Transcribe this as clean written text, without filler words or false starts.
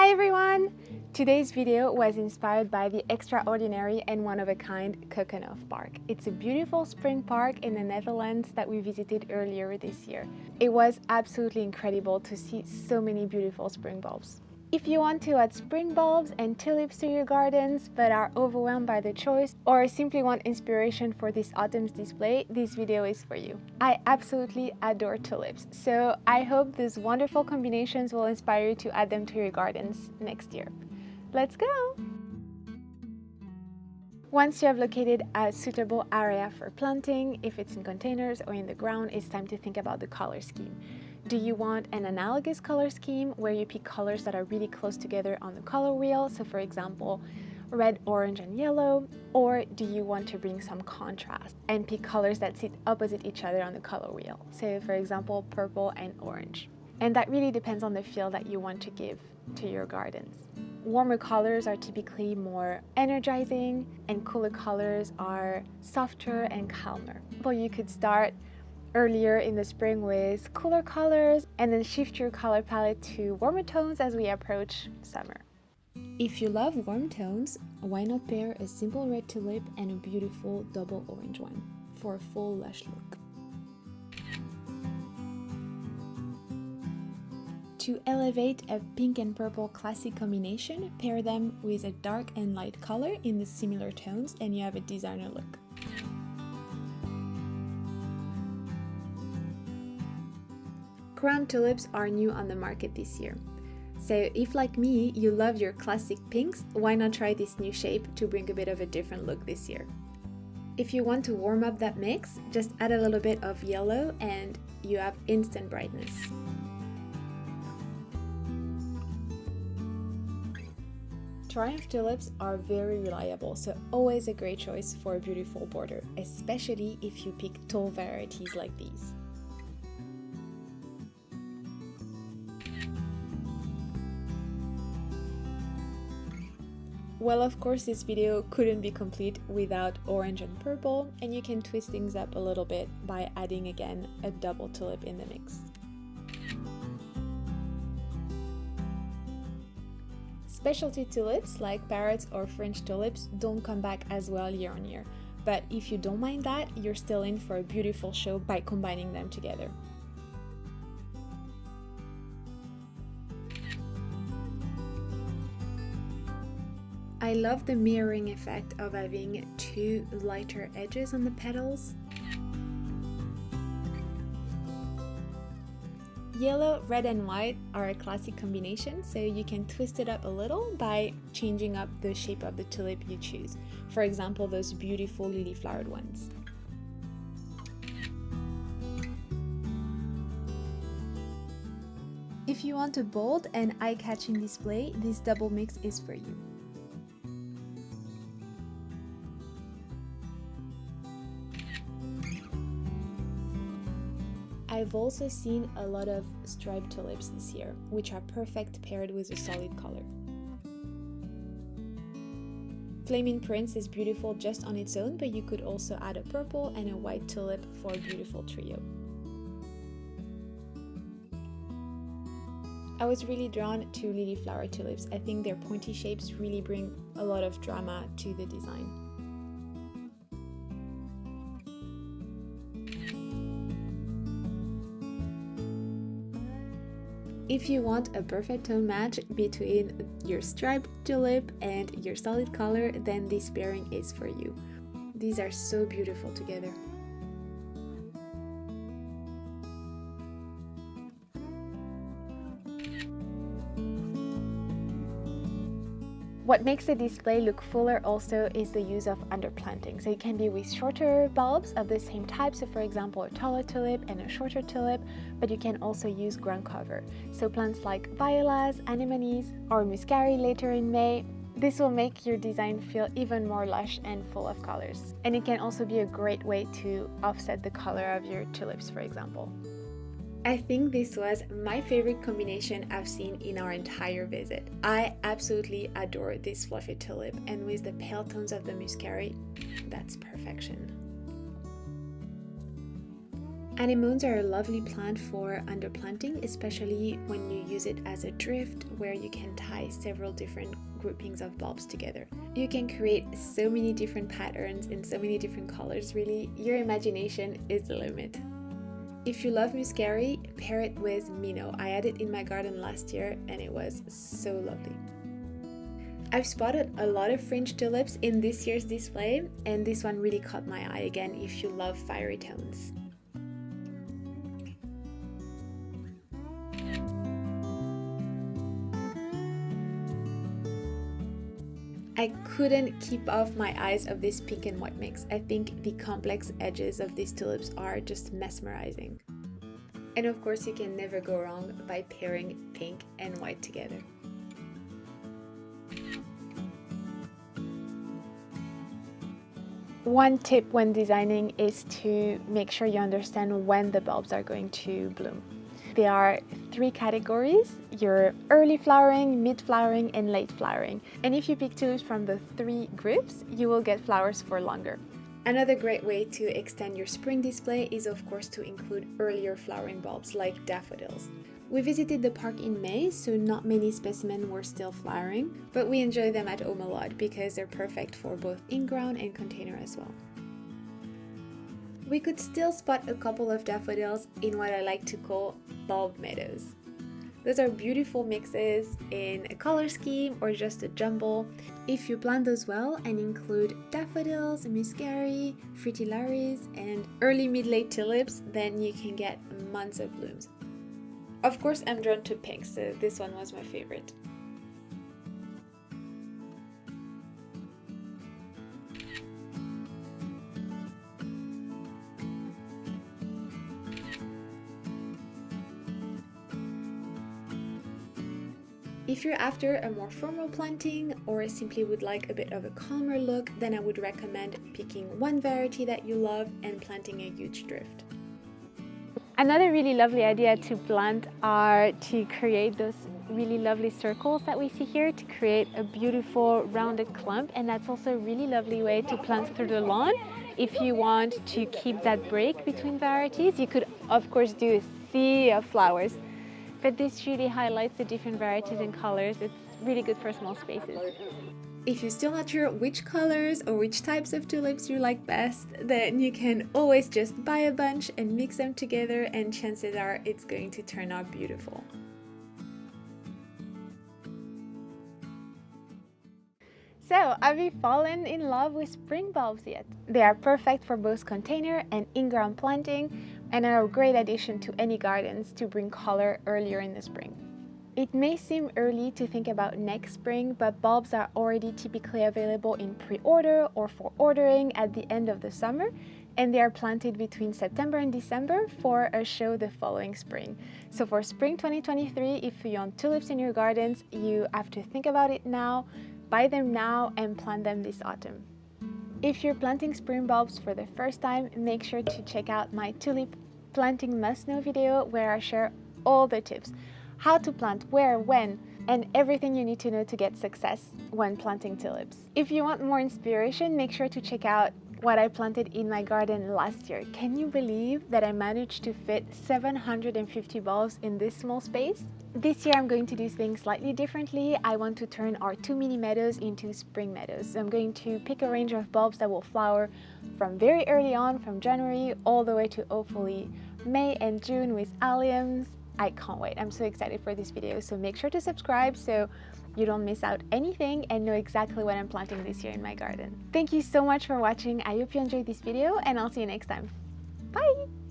Hi everyone! Today's video was inspired by the extraordinary and one-of-a-kind Keukenhof Park. It's a beautiful spring park in the Netherlands that we visited earlier this year. It was absolutely incredible to see so many beautiful spring bulbs. If you want to add spring bulbs and tulips to your gardens but are overwhelmed by the choice or simply want inspiration for this autumn's display, this video is for you. I absolutely adore tulips, so I hope these wonderful combinations will inspire you to add them to your gardens next year. Let's go! Once you have located a suitable area for planting, if it's in containers or in the ground, it's time to think about the color scheme. Do you want an analogous color scheme where you pick colors that are really close together on the color wheel? So for example, red, orange, and yellow. Or do you want to bring some contrast and pick colors that sit opposite each other on the color wheel? So for example, purple and orange. And that really depends on the feel that you want to give to your gardens. Warmer colors are typically more energizing and cooler colors are softer and calmer. Well, you could start earlier in the spring with cooler colors and then shift your color palette to warmer tones as we approach summer. If you love warm tones, why not pair a simple red tulip and a beautiful double orange one for a full lush look. To elevate a pink and purple classic combination, pair them with a dark and light color in the similar tones and you have a designer look. Crown tulips are new on the market this year. So if, like me, you love your classic pinks, why not try this new shape to bring a bit of a different look this year? If you want to warm up that mix, just add a little bit of yellow and you have instant brightness. Triumph tulips are very reliable, so always a great choice for a beautiful border, especially if you pick tall varieties like these. Well, of course, this video couldn't be complete without orange and purple, and you can twist things up a little bit by adding again a double tulip in the mix. Specialty tulips like parrots or French tulips don't come back as well year on year, but if you don't mind that, you're still in for a beautiful show by combining them together. I love the mirroring effect of having two lighter edges on the petals. Yellow, red and white are a classic combination, so you can twist it up a little by changing up the shape of the tulip you choose. For example, those beautiful lily-flowered ones. If you want a bold and eye-catching display, this double mix is for you. I've also seen a lot of striped tulips this year, which are perfect paired with a solid color. Flaming Prince is beautiful just on its own, but you could also add a purple and a white tulip for a beautiful trio. I was really drawn to lily flower tulips. I think their pointy shapes really bring a lot of drama to the design. If you want a perfect tone match between your striped tulip and your solid color, then this pairing is for you. These are so beautiful together. What makes the display look fuller also is the use of underplanting. So it can be with shorter bulbs of the same type, so for example a taller tulip and a shorter tulip, but you can also use ground cover. So plants like violas, anemones or muscari later in May. This will make your design feel even more lush and full of colors. And it can also be a great way to offset the color of your tulips, for example. I think this was my favorite combination I've seen in our entire visit. I absolutely adore this fluffy tulip, and with the pale tones of the muscari, that's perfection. Anemones are a lovely plant for underplanting, especially when you use it as a drift where you can tie several different groupings of bulbs together. You can create so many different patterns in so many different colors, really. Your imagination is the limit. If you love muscari, pair it with minnow. I had it in my garden last year and it was so lovely. I've spotted a lot of fringe tulips in this year's display, and this one really caught my eye again if you love fiery tones. I couldn't keep off my eyes of this pink and white mix. I think the complex edges of these tulips are just mesmerizing. And of course, you can never go wrong by pairing pink and white together. One tip when designing is to make sure you understand when the bulbs are going to bloom. There are 3 categories: your early flowering, mid flowering, and late flowering. And if you pick tulips from the 3 groups, you will get flowers for longer. Another great way to extend your spring display is of course to include earlier flowering bulbs like daffodils. We visited the park in May, so not many specimens were still flowering, but we enjoy them at home a lot because they're perfect for both in-ground and container as well. We could still spot a couple of daffodils in what I like to call bulb meadows. Those are beautiful mixes in a color scheme or just a jumble. If you plant those well and include daffodils, muscari, fritillaries, and early mid-late tulips, then you can get months of blooms. Of course, I'm drawn to pink, so this one was my favorite. If you're after a more formal planting or simply would like a bit of a calmer look, then I would recommend picking one variety that you love and planting a huge drift. Another really lovely idea to plant are to create those really lovely circles that we see here to create a beautiful rounded clump, and that's also a really lovely way to plant through the lawn. If you want to keep that break between varieties, you could of course do a sea of flowers, but this really highlights the different varieties and colors. It's really good for small spaces. If you're still not sure which colors or which types of tulips you like best, then you can always just buy a bunch and mix them together, and chances are it's going to turn out beautiful. So, have you fallen in love with spring bulbs yet? They are perfect for both container and in-ground planting, and are a great addition to any gardens to bring color earlier in the spring. It may seem early to think about next spring, but bulbs are already typically available in pre-order or for ordering at the end of the summer, and they are planted between September and December for a show the following spring. So for spring 2023, if you want tulips in your gardens, you have to think about it now, buy them now, and plant them this autumn. If you're planting spring bulbs for the first time, make sure to check out my tulip planting must-know video where I share all the tips: how to plant, where, when, and everything you need to know to get success when planting tulips. If you want more inspiration, make sure to check out what I planted in my garden last year. Can you believe that I managed to fit 750 bulbs in this small space? This year I'm going to do things slightly differently. I want to turn our 2 mini meadows into spring meadows. So I'm going to pick a range of bulbs that will flower from very early on, from January all the way to hopefully May and June with alliums. I can't wait. I'm so excited for this video, so make sure to subscribe so you don't miss out anything and know exactly what I'm planting this year in my garden. Thank you so much for watching. I hope you enjoyed this video, and I'll see you next time. Bye!